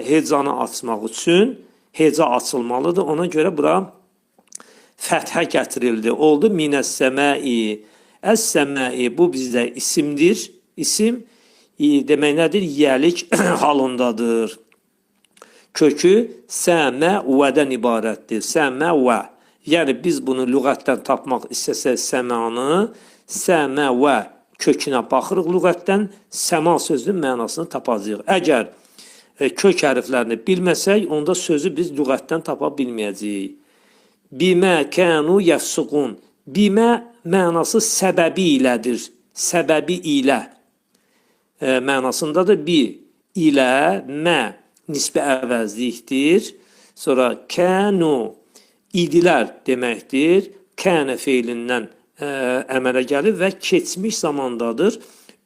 hecanı açmaq üçün heca açılmalıdır. Ona görə bura fəthə gətirildi. Oldu minəs-səmai. Əs-səmai bu bizdə isimdir. İsim demək nədir? Yiyəlik halındadır. Kökü səmə-vədən ibarətdir. Səmə-və. Yəni biz bunu lüğətdən tapmaq istəsək səmanı, səmə-və kökünə baxırıq lüğətdən, səma sözünün mənasını tapacağıq. Əgər kök hərflərini bilməsək, onda sözü biz lüğətdən tapa bilməyəcəyik. Bimə kənu yəfsuqun. Bimə mənası səbəbi ilədir. Səbəbi ilə mənasındadır. Bir ilə mə nisbə əvəzlikdir. Sonra kənu idilər deməkdir. Kənə feilindən əmələ gəlir və keçmiş zamandadır.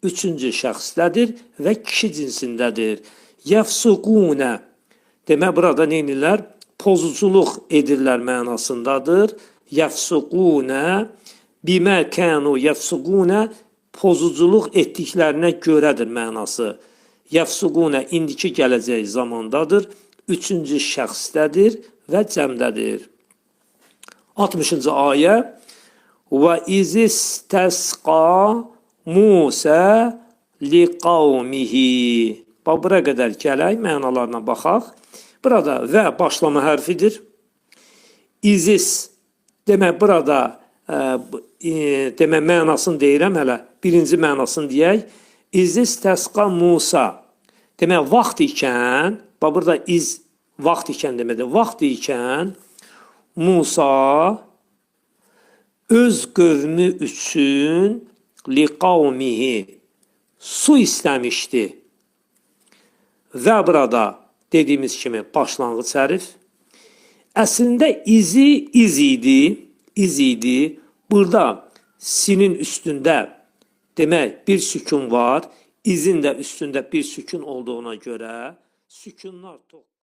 Üçüncü şəxsdədir və kişi cinsindədir. Yəfsuqunə. Demək, burada neynirlər? Pozuculuq edirlər mənasındadır. Yəfsuqunə. Bimə kənu yəfsuqunə. Pozuculuq etdiklərinə görədir mənası. Yəfsuqunə indiki gələcək zamandadır. Üçüncü şəxsdədir və cəmdədir. 60-cı ayə. Və izistəsqa Musə liqavmihi. Bura qədər gələk, mənalarına baxaq. Burada və başlama hərfidir. İzis, demək, burada demək, mənasını deyirəm hələ. Birinci mənasını deyək. İzis təsqa Musa. Demək, vaxt ikən, burada iz vaxt ikən deməkdir. Vaxt ikən Musa öz qövmü üçün liqavmihi su istəmişdi. Və burada dediyimiz kimi başlanğıc hərf. Əslində izi iz idi. Burada sinin üstündə demək bir sükun var. İzin də üstündə bir sükun olduğuna görə sükunlar